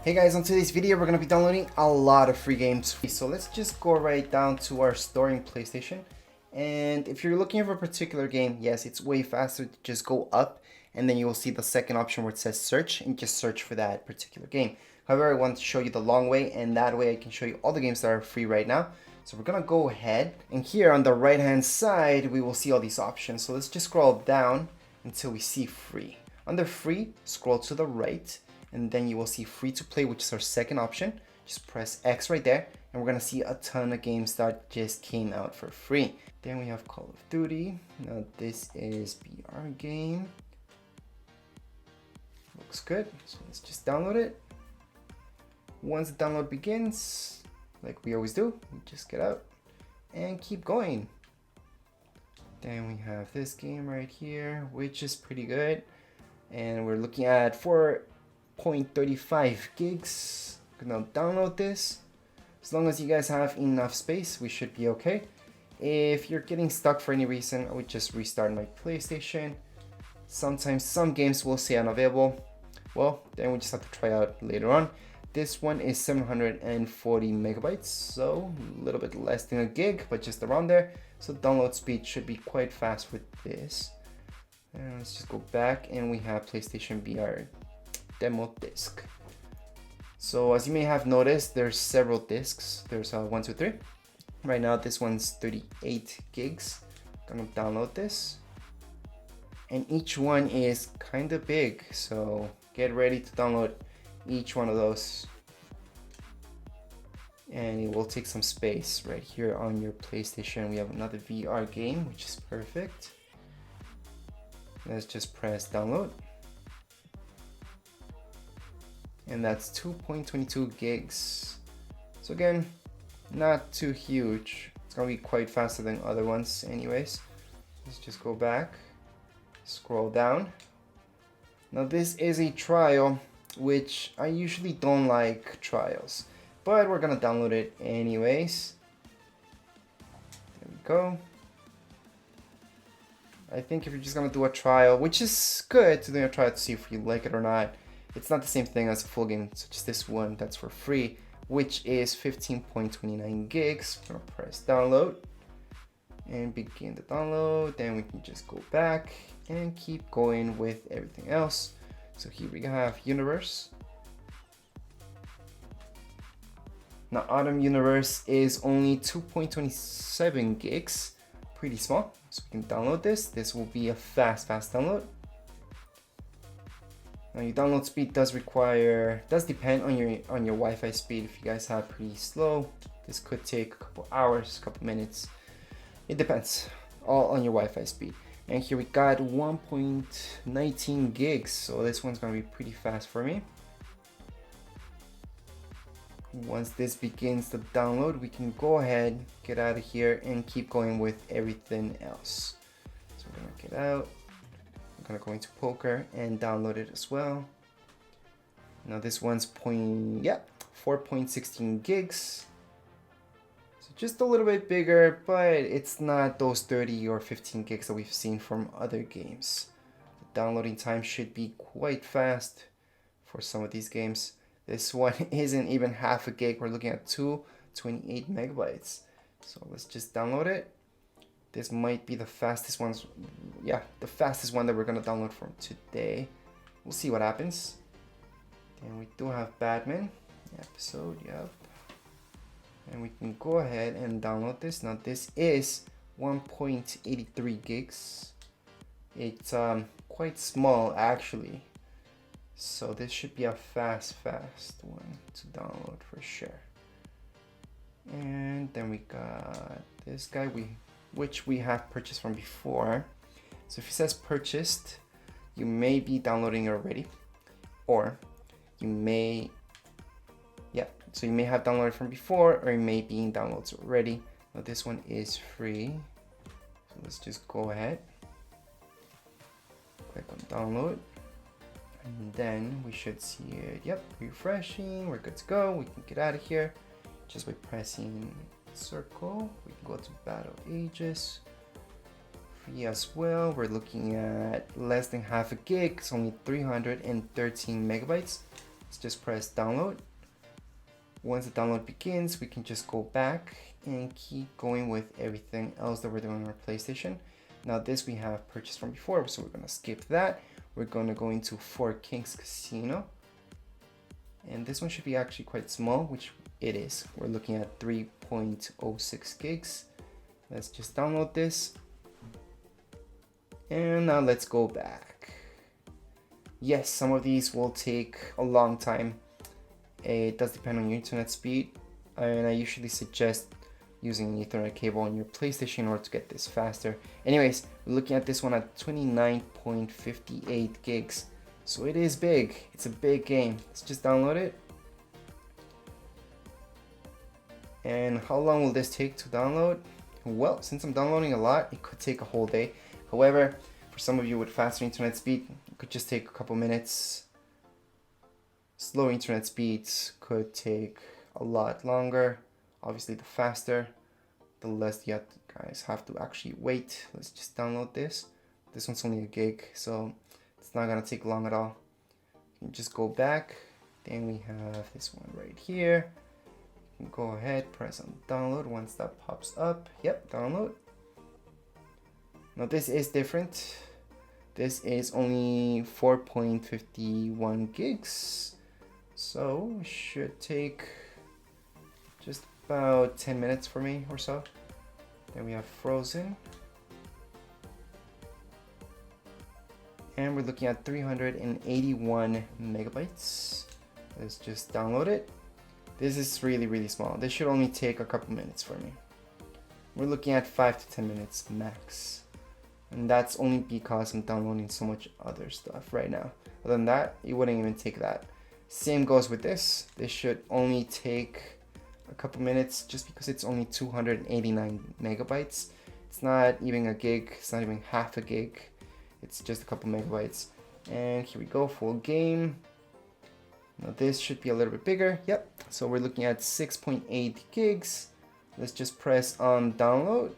Hey guys, on today's video we're going to be downloading a lot of free games. So let's just go right down to our store in PlayStation. And if you're looking for a particular game, yes, it's way faster to just go up and then you will see the second option where it says search and just search for that particular game. However, I want to show you the long way, and that way I can show you all the games that are free right now. So we're going to go ahead, and here on the right hand side we will see all these options. So let's just scroll down until we see free. Under free, scroll to the right, and then you will see free to play, which is our second option. Just press X right there and we're gonna see a ton of games that just came out for free. Then we have Call of Duty. Now this is VR game. Looks good, so let's just download it. Once the download begins, like we always do, we just get out and keep going. Then we have this game right here, which is pretty good, and we're looking at 4.35 gigs. Gonna download this. As long as you guys have enough space, we should be okay. If you're getting stuck for any reason, I would just restart my PlayStation. Sometimes some games will say unavailable. Well, then we just have to try out later on. This one is 740 megabytes, so a little bit less than a gig, but just around there. So download speed should be quite fast with this. And let's just go back, and we have PlayStation VR demo disc. So as you may have noticed, there's several discs. There's 1, 2, 3. Right now this one's 38 gigs. Gonna download this, and each one is kind of big, so get ready to download each one of those, and it will take some space. Right here on your PlayStation we have another VR game, which is perfect. Let's just press download. And that's 2.22 gigs. So again, not too huge. It's gonna be quite faster than other ones anyways. Let's just go back, scroll down. Now this is a trial, which I usually don't like trials, but we're gonna download it anyways. There we go. I think if you're just gonna do a trial, which is good to do a trial to see if you like it or not, it's not the same thing as a full game, such as this one that's for free, which is 15.29 gigs. I'm gonna press download and begin the download. Then we can just go back and keep going with everything else. So here we have Universe. Now Autumn Universe is only 2.27 gigs, pretty small. So we can download this. This will be a fast download. Now your download speed does depend on your Wi-Fi speed. If you guys have pretty slow, this could take a couple hours, a couple minutes. It depends, all on your Wi-Fi speed. And here we got 1.19 gigs, so this one's gonna be pretty fast for me. Once this begins the download, we can go ahead, get out of here, and keep going with everything else. So we're gonna get out. I'm gonna go into poker and download it as well. Now this one's 4.16 gigs. So just a little bit bigger, but it's not those 30 or 15 gigs that we've seen from other games. The downloading time should be quite fast for some of these games. This one isn't even half a gig. We're looking at 228 megabytes. So let's just download it. This might be the fastest ones. Yeah, the fastest one that we're gonna download from today. We'll see what happens. And we do have Batman episode, yep. And we can go ahead and download this. Now this is 1.83 gigs. It's quite small actually. So this should be a fast one to download for sure. And then we got this guy which we have purchased from before. So if it says purchased, you may be downloading it already, or you may, so you may have downloaded from before, or it may be in downloads already. Now this one is free, so let's just go ahead, click on download, and then we should see it. Yep, refreshing, we're good to go. We can get out of here just by pressing circle. We can go to Battle Ages. Free as well. We're looking at less than half a gig. It's only 313 megabytes. Let's just press download. Once the download begins, we can just go back and keep going with everything else that we're doing on our PlayStation. Now this we have purchased from before, so we're gonna skip that. We're gonna go into Four Kings Casino. And this one should be actually quite small, which it is. We're looking at 3.06 gigs. Let's just download this. And now let's go back. Yes, some of these will take a long time. It does depend on your internet speed. And I usually suggest using an Ethernet cable on your PlayStation in order to get this faster. Anyways, we're looking at this one at 29.58 gigs. So it is big. It's a big game. Let's just download it. And how long will this take to download? Well, since I'm downloading a lot, it could take a whole day. However, for some of you with faster internet speed, it could just take a couple minutes. Slow internet speeds could take a lot longer. Obviously, the faster, the less you guys have to actually wait. Let's just download this. This one's only a gig, so it's not gonna take long at all. You can just go back. Then we have this one right here. You can go ahead, press on download once that pops up. Yep, download. Now this is different. This is only 4.51 gigs. So it should take just about 10 minutes for me or so. Then we have Frozen. And we're looking at 381 megabytes. Let's just download it. This is really small. This should only take a couple minutes for me. We're looking at 5 to 10 minutes max. And that's only because I'm downloading so much other stuff right now. Other than that, it wouldn't even take that. Same goes with this. This should only take a couple minutes just because it's only 289 megabytes. It's not even a gig. It's not even half a gig. It's just a couple megabytes. And here we go, full game. Now this should be a little bit bigger. Yep. So we're looking at 6.8 gigs. Let's just press on download.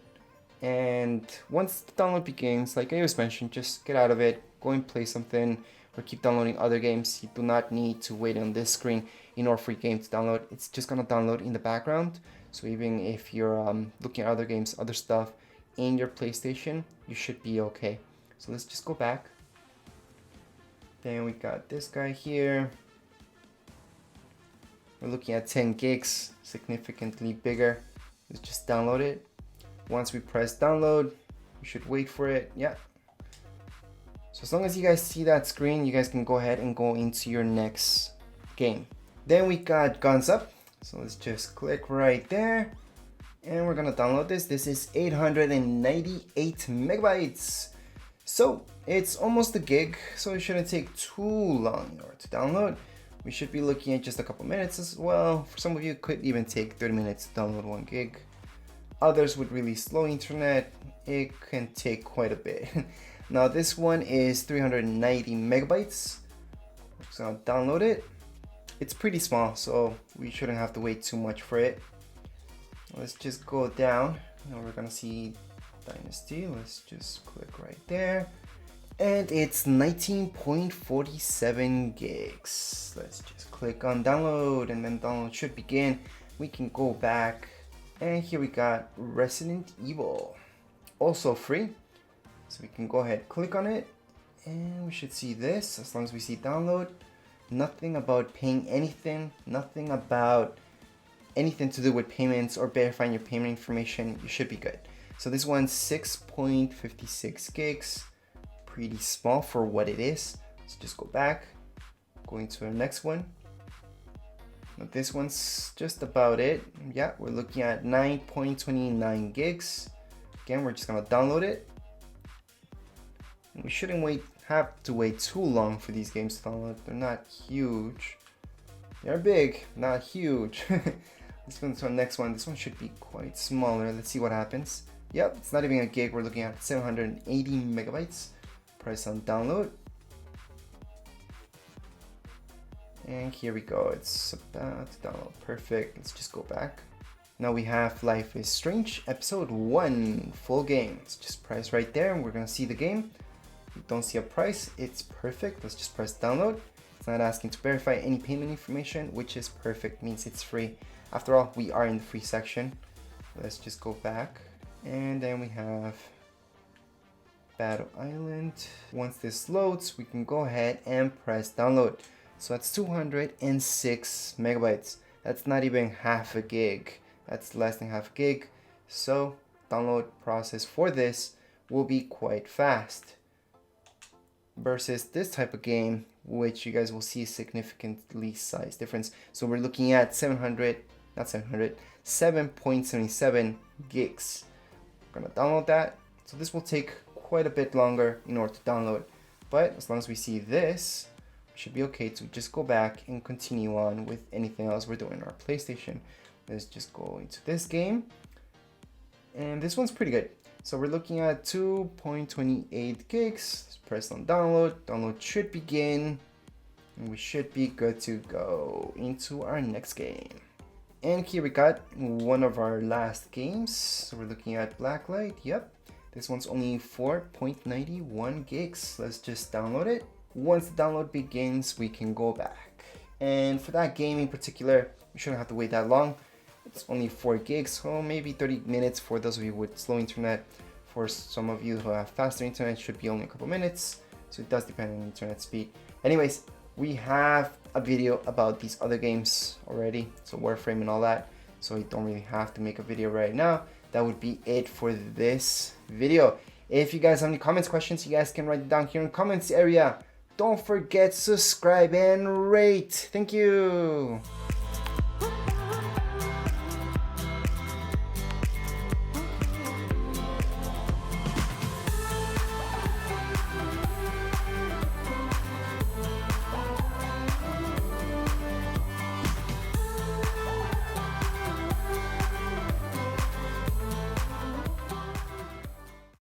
And once the download begins, like I always mentioned, just get out of it, go and play something, or keep downloading other games. You do not need to wait on this screen in order for your game to download. It's just gonna download in the background. So even if you're looking at other games, other stuff in your PlayStation, you should be okay. So let's just go back. Then we got this guy here. We're looking at 10 gigs, significantly bigger. Let's just download it. Once we press download, we should wait for it. Yeah. So as long as you guys see that screen, you guys can go ahead and go into your next game. Then we got Guns Up. So let's just click right there. And we're gonna download this. This is 898 megabytes. So it's almost a gig, so it shouldn't take too long in order to download. We should be looking at just a couple minutes as well. For some of you, it could even take 30 minutes to download 1 gig. Others with really slow internet, it can take quite a bit. Now this one is 390 megabytes. I'm just gonna download it. It's pretty small, so we shouldn't have to wait too much for it. Let's just go down. Now we're gonna see Dynasty. Let's just click right there. And it's 19.47 gigs. Let's just click on download, and then download should begin. We can go back. And here we got Resident Evil, also free. So we can go ahead, click on it, and we should see this as long as we see download. Nothing about paying anything, nothing about anything to do with payments or verifying your payment information. You should be good. So this one's 6.56 gigs, pretty small for what it is. So just go back, going to the next one. Now this one's just about it. Yeah, we're looking at 9.29 gigs. Again, we're just gonna download it. And we shouldn't have to wait too long for these games to download. They're not huge. They're big, not huge. Let's go to the next one. This one should be quite smaller. Let's see what happens. Yep, it's not even a gig. We're looking at 780 megabytes. Press on download. And here we go, it's about to download. Perfect. Let's just go back. Now we have Life is Strange episode 1 full game. Let's just press right there and we're gonna see the game. We don't see a price, it's perfect. Let's just press download. It's not asking to verify any payment information, which is perfect, means it's free. After all, we are in the free section. Let's just go back. And then we have Battle Island. Once this loads, we can go ahead and press download. So that's 206 megabytes. That's not even half a gig. That's less than half a gig. So download process for this will be quite fast. Versus this type of game, which you guys will see a significantly size difference. So we're looking at 7.77 gigs. We're gonna download that. So this will take quite a bit longer in order to download. But as long as we see this, we should be okay to just go back and continue on with anything else we're doing on our PlayStation. Let's just go into this game. And this one's pretty good. So we're looking at 2.28 gigs. Let's press on download. Download should begin. And we should be good to go into our next game. And here we got one of our last games. So we're looking at Blacklight. Yep. This one's only 4.91 gigs. Let's just download it. Once the download begins, we can go back. And for that game in particular, we shouldn't have to wait that long. It's only 4 gigs, so maybe 30 minutes for those of you with slow internet. For some of you who have faster internet, it should be only a couple minutes. So it does depend on internet speed. Anyways, we have a video about these other games already, so Warframe and all that. So you don't really have to make a video right now. That would be it for this video. If you guys have any comments, questions, you guys can write it down here in the comments area. Don't forget to subscribe and rate. Thank you.